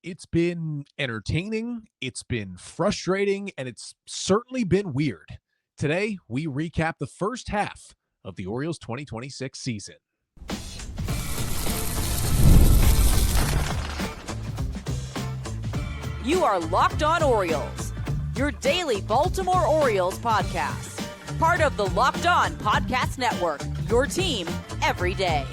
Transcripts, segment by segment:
It's been entertaining, it's been frustrating, and it's certainly been weird. Today, we recap the first half of the Orioles 2026 season. You are Locked On Orioles, your daily Baltimore Orioles podcast. Part of the Locked On Podcast Network, your team every day.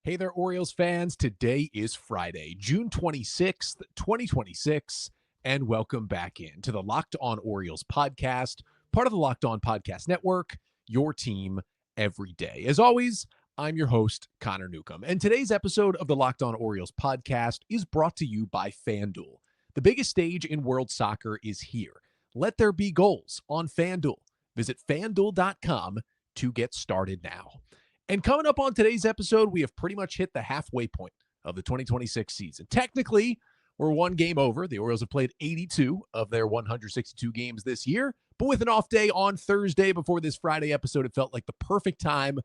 Hey there, Orioles fans. Today is Friday, June 26th, 2026, and welcome back in to the Locked On Orioles podcast, part of the Locked On Podcast Network, your team every day. As always, I'm your host, Connor Newcomb, and today's episode of the Locked On Orioles podcast is brought to you by FanDuel. The biggest stage in world soccer is here. Let there be goals on FanDuel. Visit FanDuel.com to get started now. And coming up on today's episode, we have pretty much hit the halfway point of the 2026 season. Technically, we're one game over. The Orioles have played 82 of their 162 games this year. But with an off day on Thursday before this Friday episode, it felt like the perfect time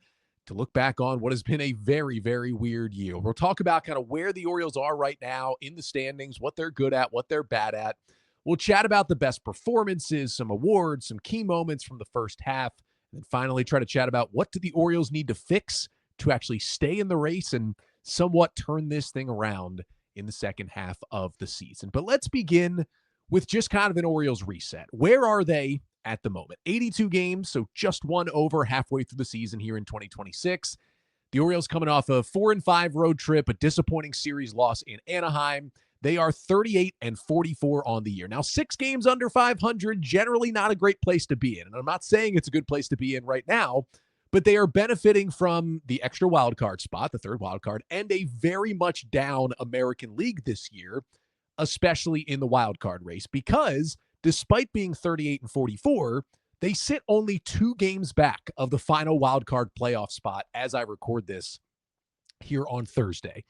to look back on what has been a very, very weird year. We'll talk about kind of where the Orioles are right now in the standings, what they're good at, what they're bad at. We'll chat about the best performances, some awards, some key moments from the first half. And finally, try to chat about what do the Orioles need to fix to actually stay in the race and somewhat turn this thing around in the second half of the season. But let's begin with just kind of an Orioles reset. Where are they at the moment? 82 games, so just one over halfway through the season here in 2026. The Orioles coming off a 4-5 road trip, a disappointing series loss in Anaheim. They are 38-44 on the year. Now, 6 games under 500, generally not a great place to be in. And I'm not saying it's a good place to be in right now, but they are benefiting from the extra wild card spot, the third wild card, and a very much down American League this year, especially in the wild card race, because despite being 38-44, they sit only 2 games back of the final wild card playoff spot as I record this here on Thursday.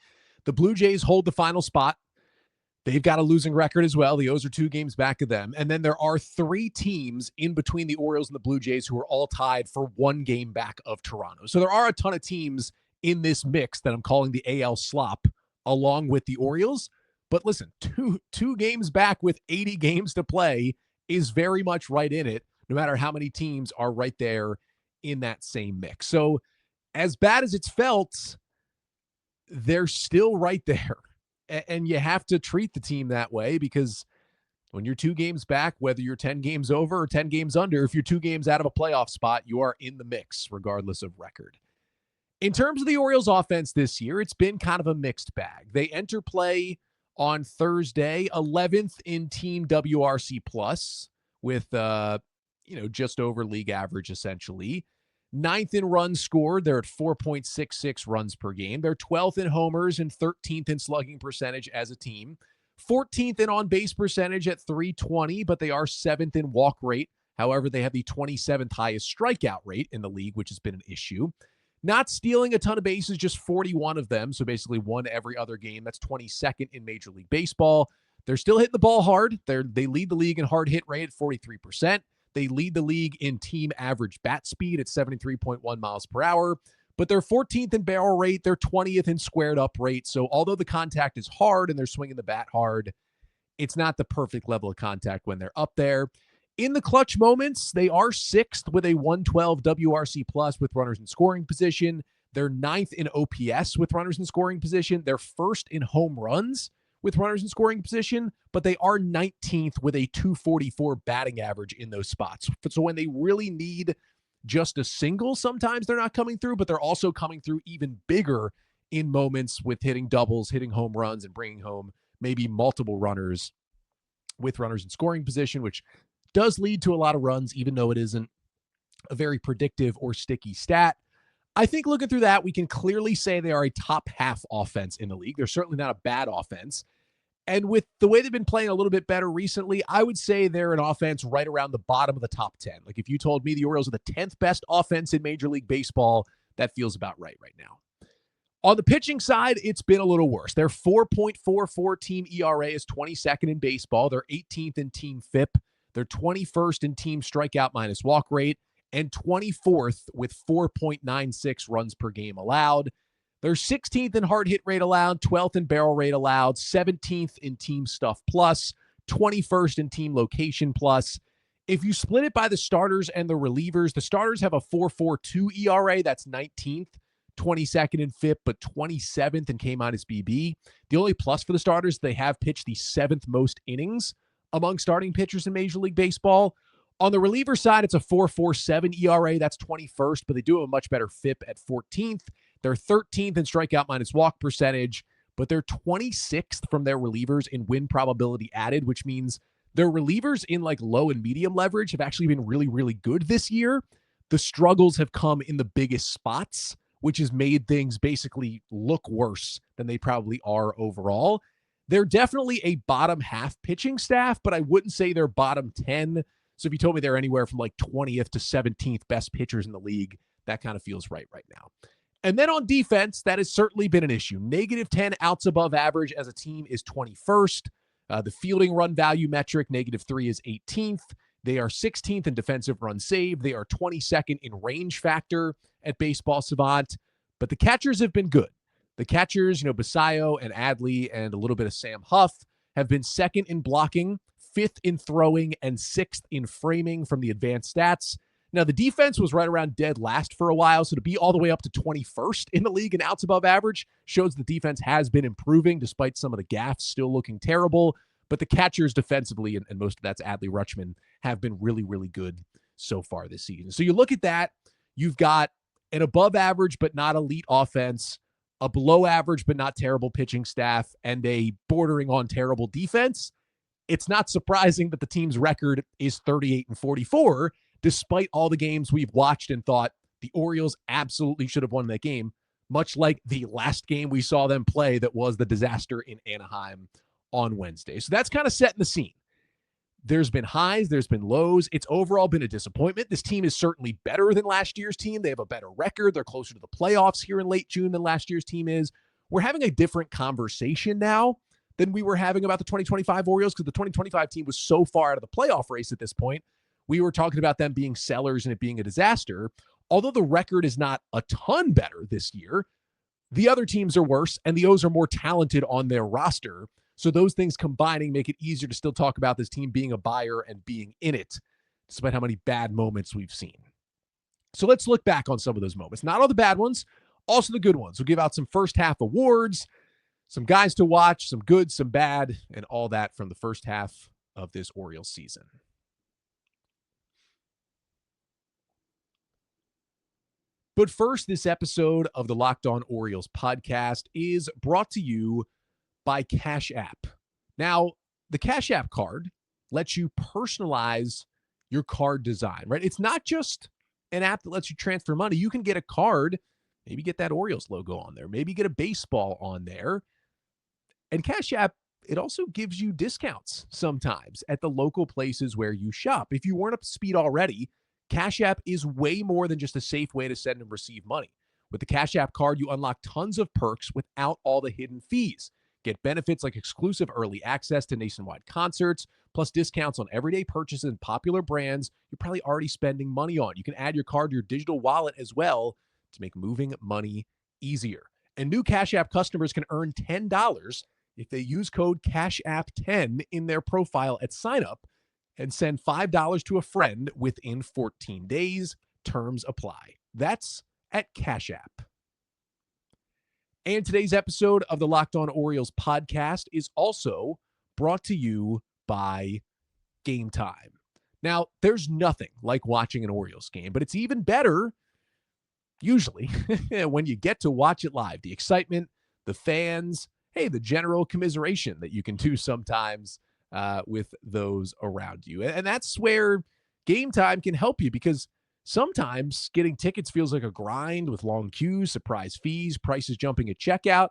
The Blue Jays hold the final spot. They've got a losing record as well. The O's are 2 games back of them. And then there are 3 teams in between the Orioles and the Blue Jays who are all tied for 1 game back of Toronto. So there are a ton of teams in this mix that I'm calling the AL slop along with the Orioles. But listen, two games back with 80 games to play is very much right in it, no matter how many teams are right there in that same mix. So as bad as it's felt, they're still right there. And you have to treat the team that way because when you're 2 games back, whether you're 10 games over or 10 games under, if you're 2 games out of a playoff spot, you are in the mix regardless of record. In terms of the Orioles offense this year, it's been kind of a mixed bag. They enter play on Thursday, 11th in team WRC plus with, just over league average essentially. 9th in runs scored. They're at 4.66 runs per game. They're 12th in homers and 13th in slugging percentage as a team. 14th in on-base percentage at .320, but they are 7th in walk rate. However, they have the 27th highest strikeout rate in the league, which has been an issue. Not stealing a ton of bases, just 41 of them, so basically one every other game. That's 22nd in Major League Baseball. They're still hitting the ball hard. They lead the league in hard hit rate at 43%. They lead the league in team average bat speed at 73.1 miles per hour, but they're 14th in barrel rate. They're 20th in squared up rate. So although the contact is hard and they're swinging the bat hard, it's not the perfect level of contact when they're up there. In the clutch moments, they are 6th with a 112 WRC plus with runners in scoring position. They're 9th in OPS with runners in scoring position. They're 1st in home runs with runners in scoring position, but they are 19th with a 244 batting average in those spots. So when they really need just a single, sometimes they're not coming through, but they're also coming through even bigger in moments with hitting doubles, hitting home runs, and bringing home maybe multiple runners with runners in scoring position, which does lead to a lot of runs, even though it isn't a very predictive or sticky stat. I think looking through that, we can clearly say they are a top half offense in the league. They're certainly not a bad offense. And with the way they've been playing a little bit better recently, I would say they're an offense right around the bottom of the top 10. Like if you told me the Orioles are the 10th best offense in Major League Baseball, that feels about right now. On the pitching side, it's been a little worse. Their 4.44 team ERA is 22nd in baseball. They're 18th in team FIP. They're 21st in team strikeout minus walk rate and 24th with 4.96 runs per game allowed. They're 16th in hard hit rate allowed, 12th in barrel rate allowed, 17th in team stuff plus, 21st in team location plus. If you split it by the starters and the relievers, the starters have a 4.42 ERA. That's 19th, 22nd in FIP, but 27th in K-BB. The only plus for the starters, they have pitched the 7th most innings among starting pitchers in Major League Baseball. On the reliever side, it's a 4.47 ERA. That's 21st, but they do have a much better FIP at 14th. They're 13th in strikeout minus walk percentage, but they're 26th from their relievers in win probability added, which means their relievers in like low and medium leverage have actually been really, really good this year. The struggles have come in the biggest spots, which has made things basically look worse than they probably are overall. They're definitely a bottom half pitching staff, but I wouldn't say they're bottom 10. So if you told me they're anywhere from like 20th to 17th best pitchers in the league, that kind of feels right now. And then on defense, that has certainly been an issue. -10 outs above average as a team is 21st. The fielding run value metric, -3, is 18th. They are 16th in defensive run saved. They are 22nd in range factor at Baseball Savant. But the catchers have been good. The catchers, Basayo and Adley and a little bit of Sam Huff have been 2nd in blocking, 5th in throwing, and 6th in framing from the advanced stats. Now, the defense was right around dead last for a while, so to be all the way up to 21st in the league in outs above average shows the defense has been improving despite some of the gaffes still looking terrible. But the catchers defensively, and most of that's Adley Rutschman, have been really, really good so far this season. So you look at that, you've got an above average but not elite offense, a below average but not terrible pitching staff, and a bordering on terrible defense. It's not surprising that the team's record is 38-44, despite all the games we've watched and thought the Orioles absolutely should have won that game, much like the last game we saw them play that was the disaster in Anaheim on Wednesday. So that's kind of setting the scene. There's been highs, there's been lows. It's overall been a disappointment. This team is certainly better than last year's team. They have a better record. They're closer to the playoffs here in late June than last year's team is. We're having a different conversation now than we were having about the 2025 Orioles because the 2025 team was so far out of the playoff race at this point. We were talking about them being sellers and it being a disaster. Although the record is not a ton better this year, the other teams are worse and the O's are more talented on their roster. So those things combining make it easier to still talk about this team being a buyer and being in it, despite how many bad moments we've seen. So let's look back on some of those moments. Not all the bad ones, also the good ones. We'll give out some first half awards, some guys to watch, some good, some bad, and all that from the first half of this Orioles season. But first, this episode of the Locked On Orioles podcast is brought to you by Cash App. Now, the Cash App card lets you personalize your card design, right? It's not just an app that lets you transfer money. You can get a card, maybe get that Orioles logo on there, maybe get a baseball on there. And Cash App, it also gives you discounts sometimes at the local places where you shop. If you weren't up to speed already, Cash App is way more than just a safe way to send and receive money. With the Cash App card, you unlock tons of perks without all the hidden fees. Get benefits like exclusive early access to nationwide concerts, plus discounts on everyday purchases and popular brands you're probably already spending money on. You can add your card to your digital wallet as well to make moving money easier. And new Cash App customers can earn $10 if they use code CashApp10 in their profile at signup and send $5 to a friend within 14 days. Terms apply. That's at Cash App. And today's episode of the Locked On Orioles podcast is also brought to you by Game Time. Now, there's nothing like watching an Orioles game, but it's even better, usually, when you get to watch it live. The excitement, the fans, hey, the general commiseration that you can do sometimes with those around you. And that's where Game Time can help you, because sometimes getting tickets feels like a grind with long queues, surprise fees, prices jumping at checkout.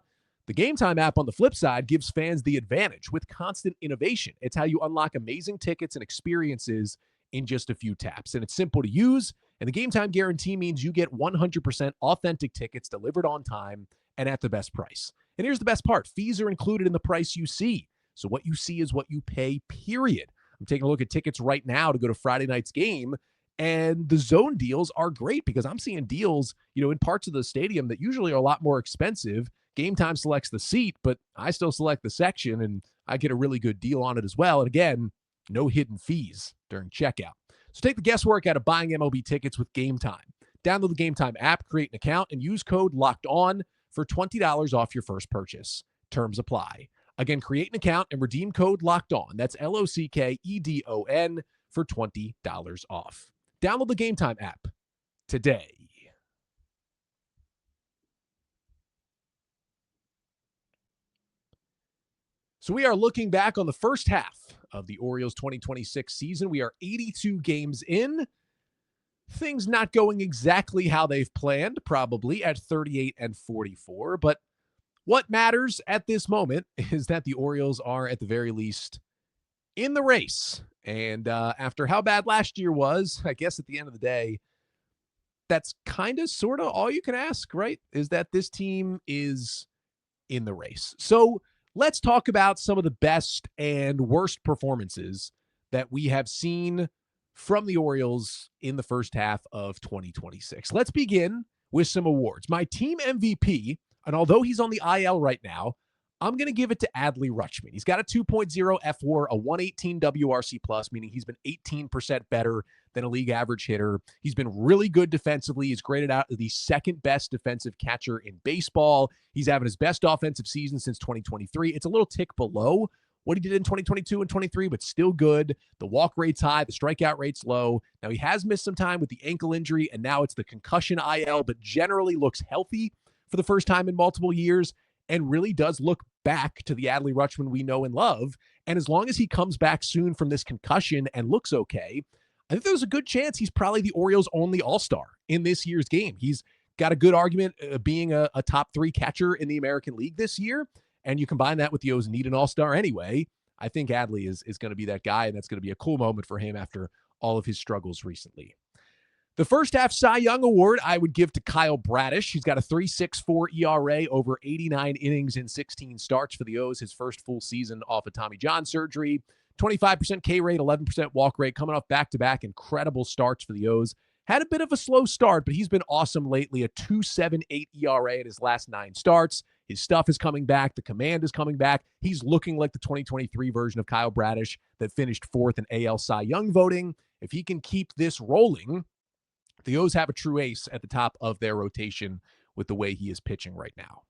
The Game Time app, on the flip side, gives fans the advantage with constant innovation. It's how you unlock amazing tickets and experiences in just a few taps. And it's simple to use. And the Game Time guarantee means you get 100% authentic tickets delivered on time and at the best price. And here's the best part. Fees are included in the price you see. So what you see is what you pay, period. I'm taking a look at tickets right now to go to Friday night's game, And the zone deals are great because I'm seeing deals, in parts of the stadium that usually are a lot more expensive. Game Time selects the seat, but I still select the section and I get a really good deal on it as well. And again, no hidden fees during checkout. So take the guesswork out of buying MLB tickets with Game Time. Download the Game Time app, create an account, and use code Locked On for $20 off your first purchase. Terms apply. Again, create an account and redeem code Locked On. That's LOCKEDON for $20 off. Download the Game Time app today. So we are looking back on the first half of the Orioles 2026 season. We are 82 games in. Things not going exactly how they've planned, probably at 38-44. But what matters at this moment is that the Orioles are, at the very least, in the race. And after how bad last year was, I guess at the end of the day, that's kind of sort of all you can ask, right? Is that this team is in the race. So let's talk about some of the best and worst performances that we have seen from the Orioles in the first half of 2026. Let's begin with some awards. My team MVP, and although he's on the IL right now, I'm going to give it to Adley Rutschman. He's got a 2.0 FWAR, a 118 WRC+, meaning he's been 18% better than a league average hitter. He's been really good defensively. He's graded out the second best defensive catcher in baseball. He's having his best offensive season since 2023. It's a little tick below what he did in 2022 and 23, but still good. The walk rate's high. The strikeout rate's low. Now, he has missed some time with the ankle injury, and now it's the concussion IL, but generally looks healthy for the first time in multiple years and really does look back to the Adley Rutschman we know and love. And as long as he comes back soon from this concussion and looks okay, I think there's a good chance he's probably the Orioles' only all-star in this year's game. He's got a good argument being a top 3 catcher in the American League this year. And you combine that with the O's need an all-star anyway. I think Adley is going to be that guy, and that's going to be a cool moment for him after all of his struggles recently. The first half Cy Young Award I would give to Kyle Bradish. He's got a 3.64 ERA over 89 innings in 16 starts for the O's, his first full season off of Tommy John surgery. 25% K rate, 11% walk rate, coming off back-to-back incredible starts for the O's. Had a bit of a slow start, but he's been awesome lately. A 2.78 ERA in his last 9 starts. His stuff is coming back. The command is coming back. He's looking like the 2023 version of Kyle Bradish that finished 4th in AL Cy Young voting. If he can keep this rolling, the O's have a true ace at the top of their rotation with the way he is pitching right now.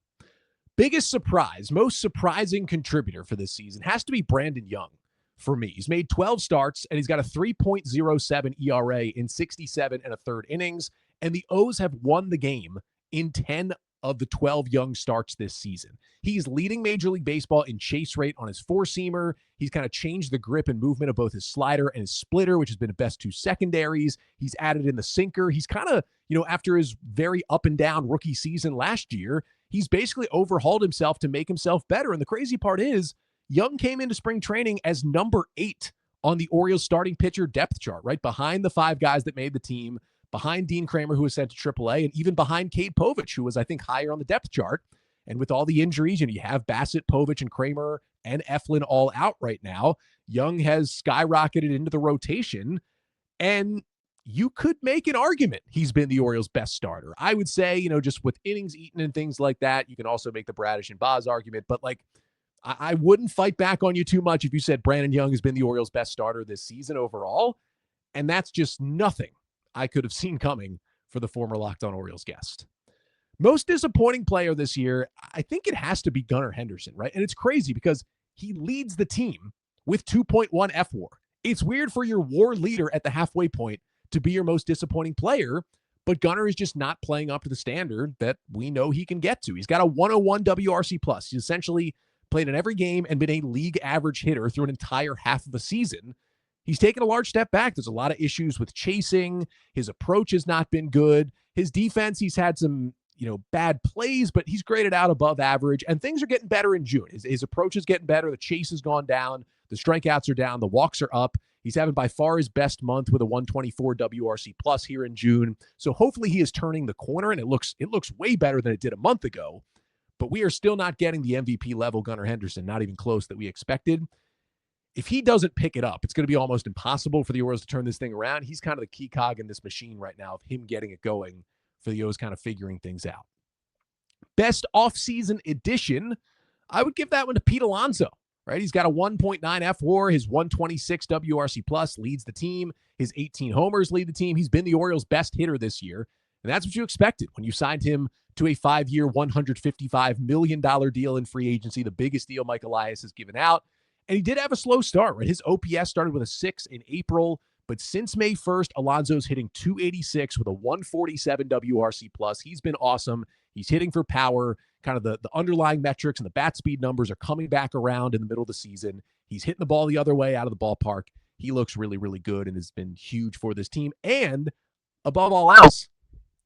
Biggest surprise, most surprising contributor for this season has to be Brandon Young for me. He's made 12 starts, and he's got a 3.07 ERA in 67 and a third innings, and the O's have won the game in 10 of the 12 Young starts this season. He's leading Major League Baseball in chase rate on his four-seamer. He's kind of changed the grip and movement of both his slider and his splitter, which has been the best 2 secondaries. He's added in the sinker. He's kind of, after his very up and down rookie season last year, he's basically overhauled himself to make himself better. And the crazy part is, Young came into spring training as number 8 on the Orioles starting pitcher depth chart, right behind the 5 guys that made the team, behind Dean Kramer, who was sent to AAA, and even behind Cade Povich, who was, I think, higher on the depth chart. And with all the injuries, you have Bassett, Povich, and Kramer, and Eflin all out right now. Young has skyrocketed into the rotation, and you could make an argument he's been the Orioles' best starter. I would say, just with innings eaten and things like that, you can also make the Bradish and Boz argument, but I wouldn't fight back on you too much if you said Brandon Young has been the Orioles' best starter this season overall, and that's just nothing I could have seen coming for the former Locked On Orioles guest. Most disappointing player this year, I think it has to be Gunnar Henderson, right? And it's crazy because he leads the team with 2.1 FWAR. It's weird for your WAR leader at the halfway point to be your most disappointing player, but Gunnar is just not playing up to the standard that we know he can get to. He's got a 101 WRC+. He's essentially played in every game and been a league average hitter through an entire half of a season. He's taken a large step back. There's a lot of issues with chasing. His approach has not been good. His defense, he's had some, bad plays, but he's graded out above average, and things are getting better in June. His approach is getting better. The chase has gone down. The strikeouts are down. The walks are up. He's having by far his best month with a 124 WRC+ here in June. So hopefully he is turning the corner, and it looks way better than it did a month ago. But we are still not getting the MVP level Gunnar Henderson, not even close, that we expected. if he doesn't pick it up, it's going to be almost impossible for the Orioles to turn this thing around. He's kind of the key cog in this machine right now of him getting it going for the O's kind of figuring things out. Best offseason addition, I would give that one to Pete Alonso, right? He's got a 1.9 F-WAR. His 126 WRC plus leads the team. His 18 homers lead the team. He's been the Orioles' best hitter this year, and that's what you expected when you signed him to a 5-year, $155 million deal in free agency, the biggest deal Mike Elias has given out. And he did have a slow start, right? His OPS started with a 6 in April, but since May 1st, Alonso's hitting 286 with a 147 WRC plus. He's been awesome. He's hitting for power. Kind of the underlying metrics and the bat speed numbers are coming back around in the middle of the season. He's hitting the ball the other way out of the ballpark. He looks really, really good and has been huge for this team. And above all else,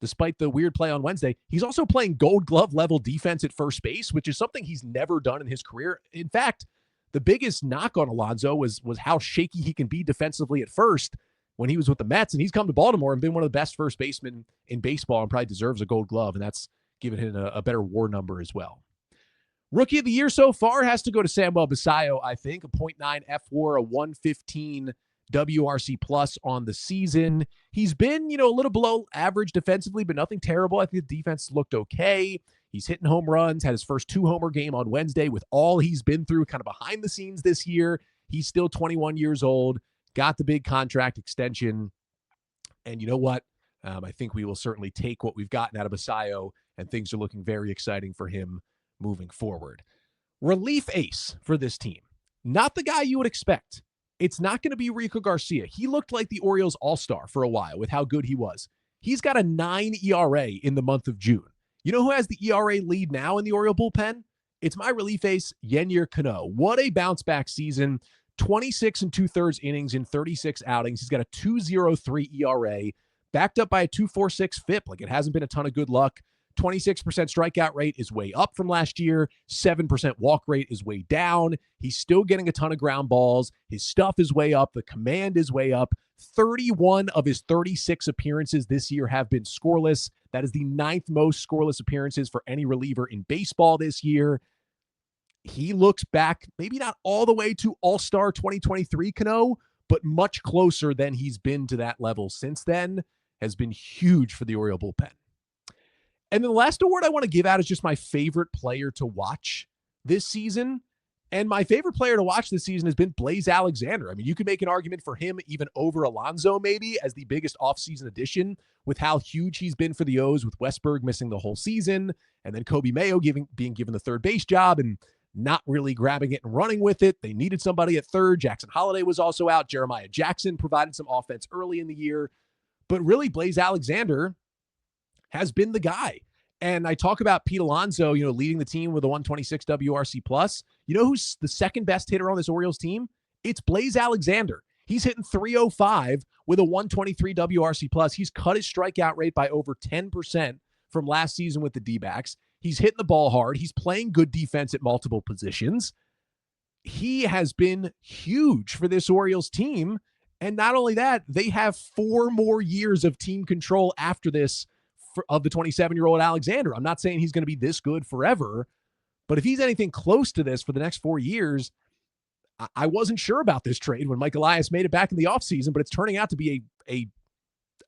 despite the weird play on Wednesday, he's also playing Gold Glove level defense at first base, which is something he's never done in his career. In fact, the biggest knock on Alonso was how shaky he can be defensively at first when he was with the Mets, and he's come to Baltimore and been one of the best first basemen in baseball and probably deserves a Gold Glove, and that's given him a better WAR number as well. Rookie of the year so far has to go to Samuel Basallo, I think, a 0.9 F-WAR, a 115 WRC plus on the season. He's been, a little below average defensively, but nothing terrible. I think the defense looked okay. He's hitting home runs, had his first 2-homer game on Wednesday with all he's been through kind of behind the scenes this year. He's still 21 years old, got the big contract extension. And you know what? I think we will certainly take what we've gotten out of Basallo, and things are looking very exciting for him moving forward. Relief ace for this team. Not the guy you would expect. It's not going to be Rico Garcia. He looked like the Orioles all-star for a while with how good he was. He's got a 9 ERA in the month of June. You know who has the ERA lead now in the Oriole bullpen? It's my relief ace, Yennier Cano. What a bounce-back season. 26 and 2/3 innings in 36 outings. He's got a 2.03 ERA, backed up by a 2.46 FIP. Like, it hasn't been a ton of good luck. 26% strikeout rate is way up from last year. 7% walk rate is way down. He's still getting a ton of ground balls. His stuff is way up. The command is way up. 31 of his 36 appearances this year have been scoreless. That is the 9th most scoreless appearances for any reliever in baseball this year. He looks back, maybe not all the way to All-Star 2023 Cano, but much closer than he's been to that level since then. Has been huge for the Oriole bullpen. And then the last award I want to give out is just my favorite player to watch this season. And my favorite player to watch this season has been Blaze Alexander. I mean, you could make an argument for him even over Alonso maybe as the biggest offseason addition with how huge he's been for the O's with Westberg missing the whole season and then Kobe Mayo being given the third base job and not really grabbing it and running with it. They needed somebody at third. Jackson Holliday was also out. Jeremiah Jackson provided some offense early in the year. But really, Blaze Alexander has been the guy. And I talk about Pete Alonso, leading the team with a 126 WRC plus. You know who's the second best hitter on this Orioles team? It's Blaze Alexander. He's hitting 305 with a 123 WRC plus. He's cut his strikeout rate by over 10% from last season with the D-backs. He's hitting the ball hard. He's playing good defense at multiple positions. He has been huge for this Orioles team. And not only that, they have 4 more years of team control after this of the 27-year-old Alexander. I'm not saying he's going to be this good forever, but if he's anything close to this for the next 4 years, I wasn't sure about this trade when Mike Elias made it back in the offseason, but it's turning out to be a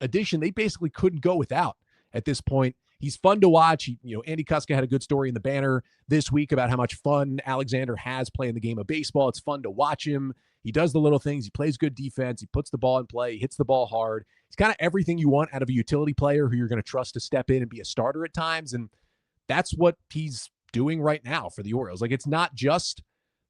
addition they basically couldn't go without at this point. He's fun to watch. Andy Kuska had a good story in the Banner this week about how much fun Alexander has playing the game of baseball. It's fun to watch him. He does the little things. He plays good defense. He puts the ball in play. He hits the ball hard. He's kind of everything you want out of a utility player who you're going to trust to step in and be a starter at times. And that's what he's doing right now for the Orioles. Like, it's not just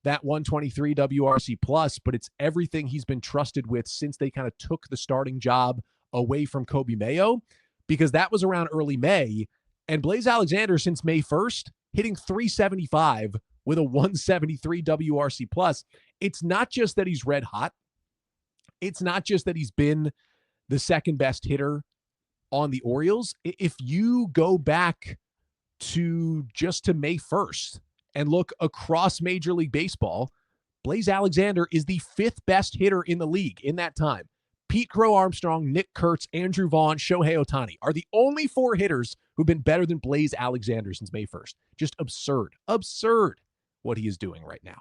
that 123 WRC plus, but it's everything he's been trusted with since they kind of took the starting job away from Kobe Mayo, because that was around early May. And Blaze Alexander, since May 1st, hitting 375 with a 173 WRC plus. It's not just that he's red hot. It's not just that he's been the second best hitter on the Orioles. If you go back to May 1st and look across Major League Baseball, Blaze Alexander is the 5th best hitter in the league in that time. Pete Crow Armstrong, Nick Kurtz, Andrew Vaughn, Shohei Ohtani are the only 4 hitters who've been better than Blaze Alexander since May 1st. Just absurd what he is doing right now.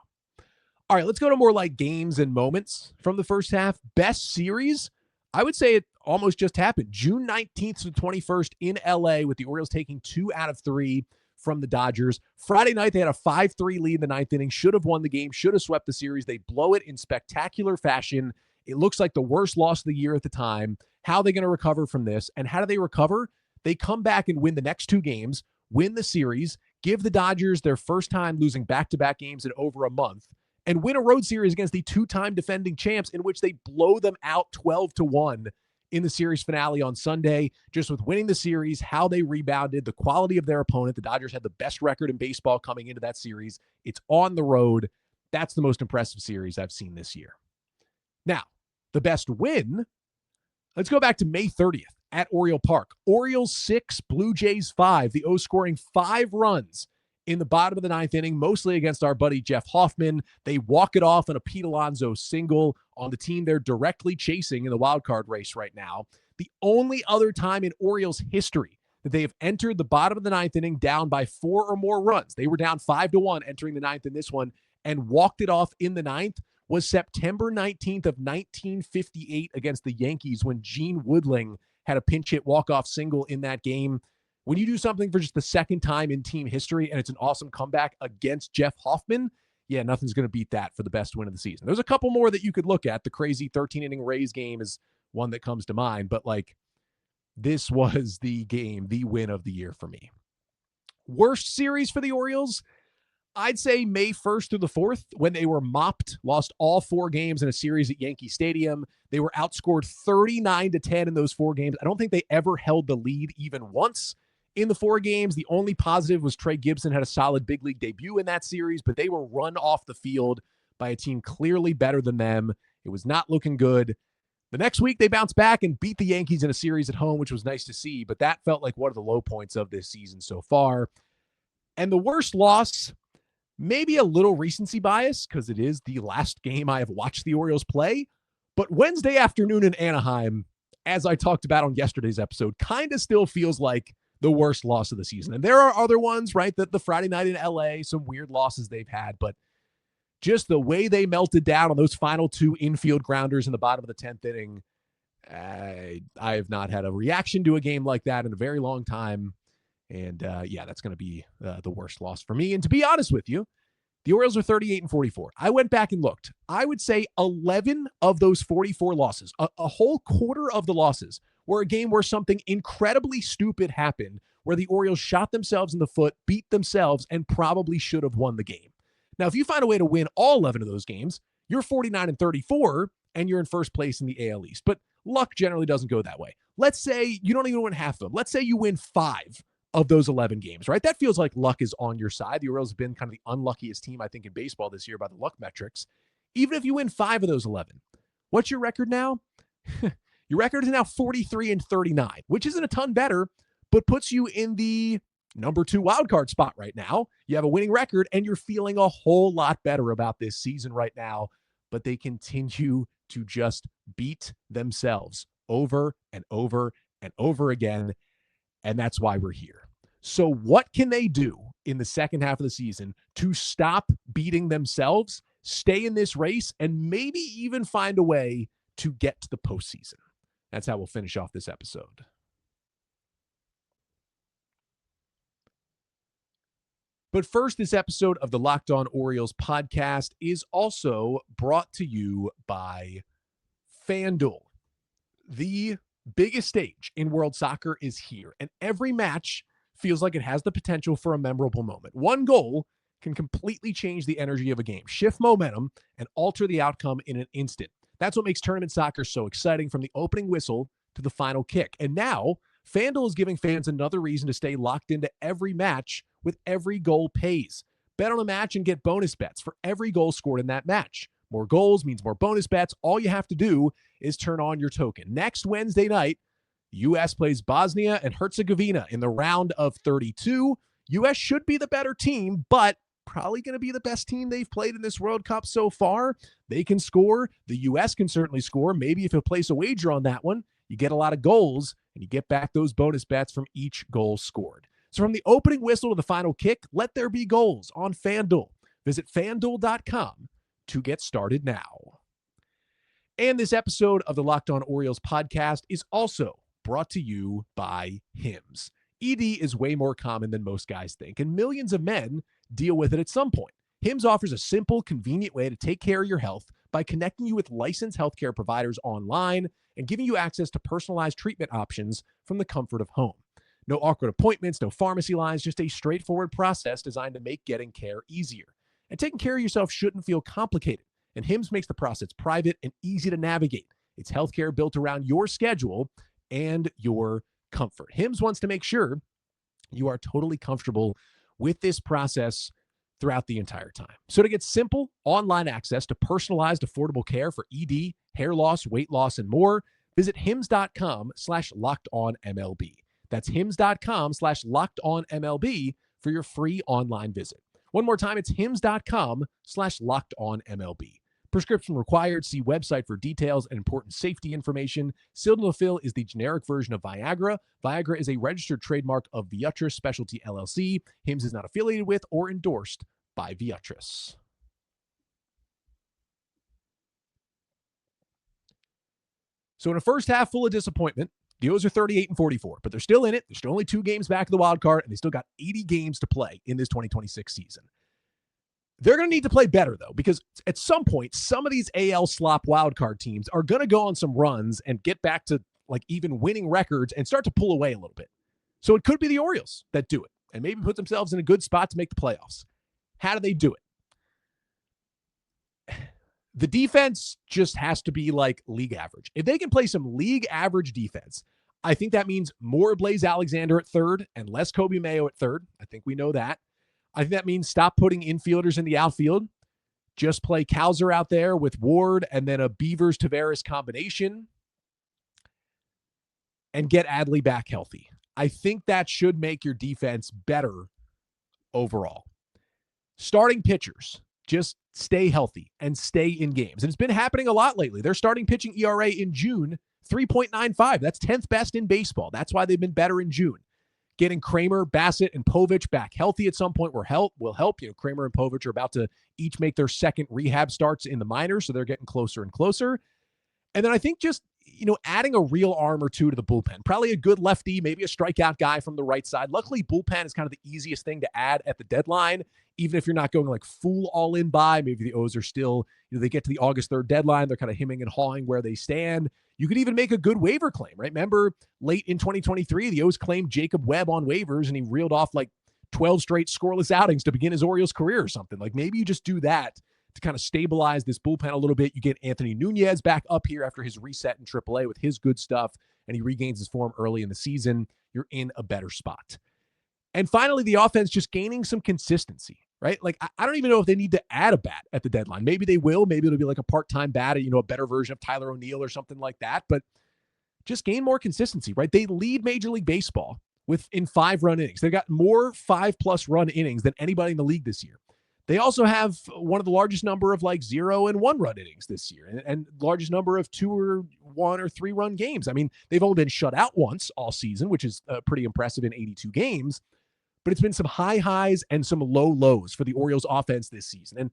All right, let's go to more like games and moments from the first half. Best series, I would say it almost just happened. June 19th to the 21st in LA with the Orioles taking 2 out of 3 from the Dodgers. Friday night, they had a 5-3 lead in the ninth inning, should have won the game, should have swept the series. They blow it in spectacular fashion. It looks like the worst loss of the year at the time. How are they going to recover from this? And how do they recover? They come back and win the next 2 games, win the series, give the Dodgers their first time losing back-to-back games in over a month, and win a road series against the 2-time defending champs in which they blow them out 12-1 in the series finale on Sunday. Just with winning the series, how they rebounded, the quality of their opponent. The Dodgers had the best record in baseball coming into that series. It's on the road. That's the most impressive series I've seen this year. Now, the best win, let's go back to May 30th at Oriole Park. Orioles 6, Blue Jays 5. The O's scoring 5 runs in the bottom of the ninth inning, mostly against our buddy Jeff Hoffman. They walk it off on a Pete Alonso single on the team they're directly chasing in the wild card race right now. The only other time in Orioles history that they have entered the bottom of the ninth inning down by 4 or more runs. They were down 5-1 entering the ninth in this one and walked it off in the ninth was September 19th of 1958 against the Yankees when Gene Woodling had a pinch hit walk-off single in that game. When you do something for just the second time in team history and it's an awesome comeback against Jeff Hoffman, yeah, nothing's going to beat that for the best win of the season. There's a couple more that you could look at. The crazy 13-inning Rays game is one that comes to mind, but like this was the game, the win of the year for me. Worst series for the Orioles, I'd say May 1st through the 4th when they were mopped, lost all 4 games in a series at Yankee Stadium. They were outscored 39-10 in those 4 games. I don't think they ever held the lead even once in the 4 games. The only positive was Trey Gibson had a solid big league debut in that series, but they were run off the field by a team clearly better than them. It was not looking good. The next week, they bounced back and beat the Yankees in a series at home, which was nice to see, but that felt like one of the low points of this season so far. And the worst loss, maybe a little recency bias because it is the last game I have watched the Orioles play, but Wednesday afternoon in Anaheim, as I talked about on yesterday's episode, kind of still feels like the worst loss of the season. And there are other ones, right? That the Friday night in LA, some weird losses they've had, but just the way they melted down on those final 2 infield grounders in the bottom of the 10th inning, I have not had a reaction to a game like that in a very long time. And yeah, that's going to be the worst loss for me. And to be honest with you, the Orioles are 38-44. I went back and looked. I would say 11 of those 44 losses, a whole quarter of the losses, were a game where something incredibly stupid happened, where the Orioles shot themselves in the foot, beat themselves, and probably should have won the game. Now, if you find a way to win all 11 of those games, you're 49-34, and you're in first place in the AL East. But luck generally doesn't go that way. Let's say you don't even win half of them. Let's say you win 5 of those 11 games, right? That feels like luck is on your side. The Orioles have been kind of the unluckiest team, I think, in baseball this year by the luck metrics. Even if you win 5 of those 11, what's your record now? Your record is now 43-39, which isn't a ton better, but puts you in the number 2 wildcard spot right now. You have a winning record, and you're feeling a whole lot better about this season right now, but they continue to just beat themselves over and over and over again, and that's why we're here. So what can they do in the second half of the season to stop beating themselves, stay in this race, and maybe even find a way to get to the postseason? That's how we'll finish off this episode. But first, this episode of the Locked On Orioles podcast is also brought to you by FanDuel. The biggest stage in world soccer is here, and every match feels like it has the potential for a memorable moment. One goal can completely change the energy of a game, shift momentum, and alter the outcome in an instant. That's what makes tournament soccer so exciting, from the opening whistle to the final kick. And now, FanDuel is giving fans another reason to stay locked into every match with every goal pays. Bet on a match and get bonus bets for every goal scored in that match. More goals means more bonus bets. All you have to do is turn on your token. Next Wednesday night, U.S. plays Bosnia and Herzegovina in the round of 32. U.S. should be the better team, but probably going to be the best team they've played in this World Cup so far. They can score. The U.S. can certainly score. Maybe if you place a wager on that one, you get a lot of goals, and you get back those bonus bets from each goal scored. So from the opening whistle to the final kick, let there be goals on FanDuel. Visit FanDuel.com to get started now. And this episode of the Locked On Orioles podcast is also brought to you by Hims. ED is way more common than most guys think, and millions of men deal with it at some point. Hims offers a simple, convenient way to take care of your health by connecting you with licensed healthcare providers online and giving you access to personalized treatment options from the comfort of home. No awkward appointments, no pharmacy lines, just a straightforward process designed to make getting care easier. And taking care of yourself shouldn't feel complicated, and Hims makes the process private and easy to navigate. It's healthcare built around your schedule and your comfort. Hims wants to make sure you are totally comfortable with this process throughout the entire time. So to get simple online access to personalized, affordable care for ED, hair loss, weight loss, and more, visit hims.com/lockedonmlb. That's hims.com/lockedonmlb for your free online visit. One more time, it's hims.com/lockedonmlb. Prescription required. See website for details and important safety information. Sildenafil is the generic version of Viagra. Viagra is a registered trademark of Viatris Specialty LLC. Hims is not affiliated with or endorsed by Viatris. So in a first half full of disappointment, the O's are 38-44, but they're still in it. They're still only 2 games back of the wild card, and they still got 80 games to play in this 2026 season. They're going to need to play better, though, because at some point, some of these AL slop wildcard teams are going to go on some runs and get back to like even winning records and start to pull away a little bit. So it could be the Orioles that do it and maybe put themselves in a good spot to make the playoffs. How do they do it? The defense just has to be like league average. If they can play some league average defense, I think that means more Blaze Alexander at third and less Kobe Mayo at third. I think we know that. I think that means stop putting infielders in the outfield. Just play Cowser out there with Ward and then a Beavers-Tavares combination and get Adley back healthy. I think that should make your defense better overall. Starting pitchers, just stay healthy and stay in games. And it's been happening a lot lately. Their starting pitching ERA in June, 3.95. That's 10th best in baseball. That's why they've been better in June. Getting Kramer, Bassett, and Povich back healthy at some point will help. You know, Kramer and Povich are about to each make their second rehab starts in the minors, so they're getting closer and closer. And then I think just, adding a real arm or two to the bullpen. Probably a good lefty, maybe a strikeout guy from the right side. Luckily, bullpen is kind of the easiest thing to add at the deadline, even if you're not going like full all-in buy. Maybe the O's are still, they get to the August 3rd deadline. They're kind of hemming and hawing where they stand. You could even make a good waiver claim, right? Remember, late in 2023, the O's claimed Jacob Webb on waivers, and he reeled off like 12 straight scoreless outings to begin his Orioles career or something. Like maybe you just do that to kind of stabilize this bullpen a little bit. You get Anthony Nunez back up here after his reset in AAA with his good stuff, and he regains his form early in the season. You're in a better spot. And finally, the offense just gaining some consistency, right? Like, I don't even know if they need to add a bat at the deadline. Maybe they will. Maybe it'll be like a part-time bat, a better version of Tyler O'Neill or something like that. But just gain more consistency, right? They lead Major League Baseball in 5-run innings. They've got more 5+ run innings than anybody in the league this year. They also have one of the largest number of like 0 and 1-run innings this year, and largest number of 2 or 1 or 3-run games. I mean, they've only been shut out once all season, which is pretty impressive in 82 games. But it's been some high highs and some low lows for the Orioles offense this season. And,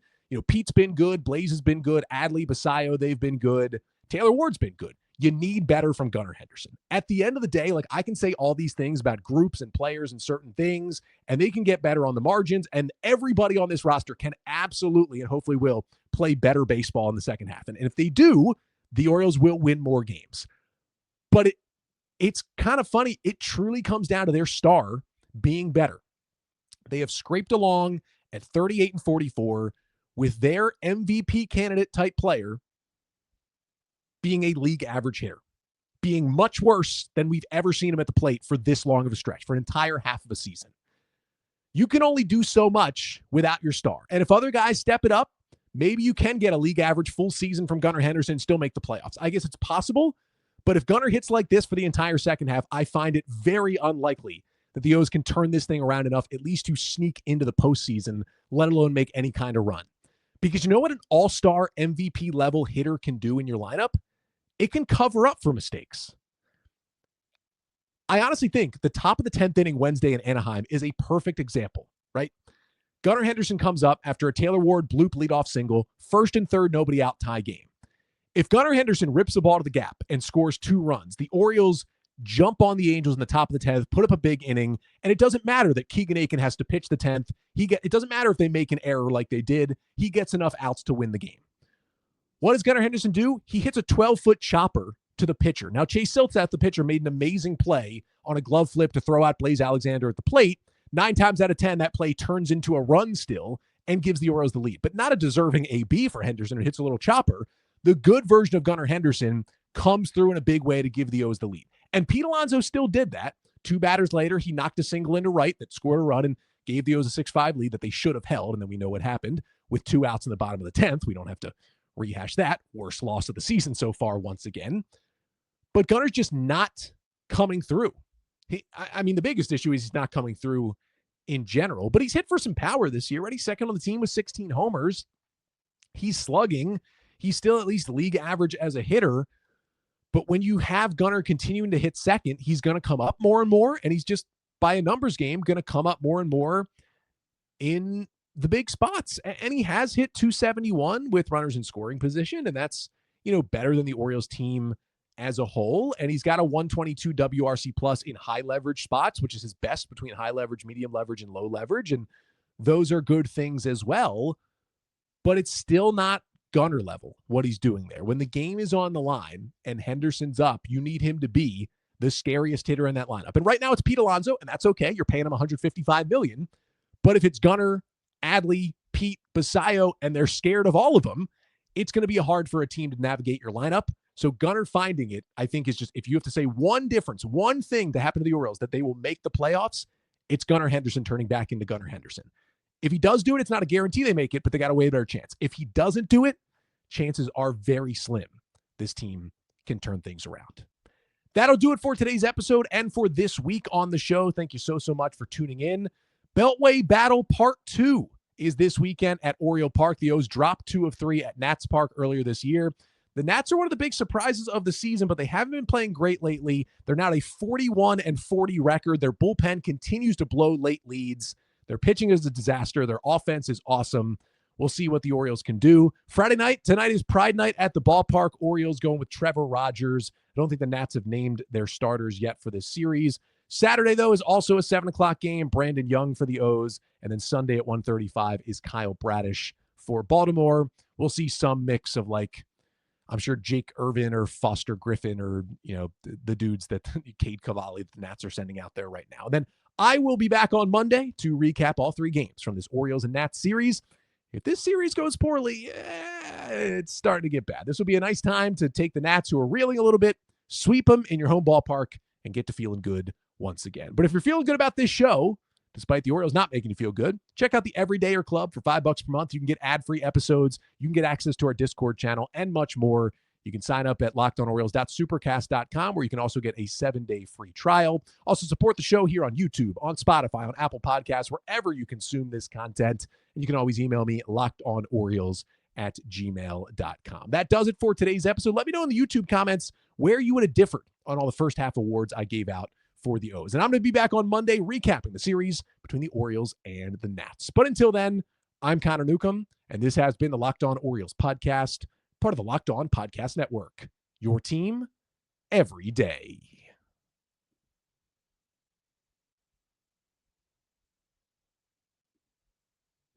Pete's been good. Blaze has been good. Adley, Basayo, they've been good. Taylor Ward's been good. You need better from Gunnar Henderson. At the end of the day, like I can say all these things about groups and players and certain things, and they can get better on the margins. And everybody on this roster can absolutely and hopefully will play better baseball in the second half. And if they do, the Orioles will win more games. But it's kind of funny. It truly comes down to their star being better. They have scraped along at 38-44 with their MVP candidate type player being a league average hitter, being much worse than we've ever seen him at the plate for this long of a stretch, for an entire half of a season. You can only do so much without your star. And if other guys step it up, maybe you can get a league average full season from Gunnar Henderson and still make the playoffs. I guess it's possible, but if Gunnar hits like this for the entire second half, I find it very unlikely that the O's can turn this thing around enough at least to sneak into the postseason, let alone make any kind of run. Because you know what an all-star MVP level hitter can do in your lineup? It can cover up for mistakes. I honestly think the top of the 10th inning Wednesday in Anaheim is a perfect example, right? Gunnar Henderson comes up after a Taylor Ward bloop leadoff single, 1st and 3rd, nobody out, tie game. If Gunnar Henderson rips the ball to the gap and scores 2 runs, the Orioles jump on the Angels in the top of the 10th, put up a big inning, and it doesn't matter that Keegan Aiken has to pitch the 10th. It doesn't matter if they make an error like they did. He gets enough outs to win the game. What does Gunnar Henderson do? He hits a 12-foot chopper to the pitcher. Now, Chase Siltzat, the pitcher, made an amazing play on a glove flip to throw out Blaze Alexander at the plate. 9 times out of 10, that play turns into a run still and gives the Orioles the lead. But not a deserving AB for Henderson who hits a little chopper. The good version of Gunnar Henderson comes through in a big way to give the O's the lead. And Pete Alonso still did that. 2 batters later, he knocked a single into right that scored a run and gave the O's a 6-5 lead that they should have held. And then we know what happened with 2 outs in the bottom of the 10th. We don't have to rehash that. Worst loss of the season so far once again. But Gunnar's just not coming through. The biggest issue is he's not coming through in general, but he's hit for some power this year, right? He's second on the team with 16 homers. He's slugging. He's still at least league average as a hitter. But when you have Gunnar continuing to hit second, he's going to come up more and more, and he's just, by a numbers game, going to come up more and more in the big spots. And he has hit 271 with runners in scoring position, and that's, better than the Orioles team as a whole. And he's got a 122 WRC plus in high leverage spots, which is his best between high leverage, medium leverage, and low leverage. And those are good things as well, but it's still not Gunnar level, what he's doing there. When the game is on the line and Henderson's up, you need him to be the scariest hitter in that lineup. And right now it's Pete Alonso, and that's okay. You're paying him $155 million. But if it's Gunnar, Adley, Pete, Basayo, and they're scared of all of them, it's going to be hard for a team to navigate your lineup. So Gunnar finding it, I think, is just, if you have to say one difference, one thing to happen to the Orioles that they will make the playoffs, it's Gunnar Henderson turning back into Gunnar Henderson. If he does do it, it's not a guarantee they make it, but they got a way better chance. If he doesn't do it, chances are very slim this team can turn things around. That'll do it for today's episode and for this week on the show. Thank you so much for tuning in. Beltway Battle Part 2 is this weekend at Oriole Park. The O's dropped 2 of 3 at Nats Park earlier this year. The Nats are one of the big surprises of the season, but they haven't been playing great lately. They're now a 41-40 record. Their bullpen continues to blow late leads. Their pitching is a disaster. Their offense is awesome. We'll see what the Orioles can do. Friday night, tonight is Pride Night at the ballpark. Orioles going with Trevor Rogers. I don't think the Nats have named their starters yet for this series. Saturday, though, is also a 7 o'clock game. Brandon Young for the O's. And then Sunday at 1:35 is Kyle Bradish for Baltimore. We'll see some mix of, I'm sure Jake Irvin or Foster Griffin or, the dudes that Cade Cavalli, the Nats are sending out there right now. And then I will be back on Monday to recap all 3 games from this Orioles and Nats series. If this series goes poorly, it's starting to get bad. This will be a nice time to take the Nats, who are reeling a little bit, sweep them in your home ballpark, and get to feeling good once again. But if you're feeling good about this show, despite the Orioles not making you feel good, check out the Everydayer Club for $5 per month. You can get ad-free episodes. You can get access to our Discord channel and much more. You can sign up at lockedonorioles.supercast.com, where you can also get a 7-day free trial. Also support the show here on YouTube, on Spotify, on Apple Podcasts, wherever you consume this content. And you can always email me, lockedonorioles@gmail.com. That does it for today's episode. Let me know in the YouTube comments where you would have differed on all the first half awards I gave out for the O's. And I'm going to be back on Monday recapping the series between the Orioles and the Nats. But until then, I'm Connor Newcomb, and this has been the Locked On Orioles podcast, part of the Locked On Podcast Network. Your team every day.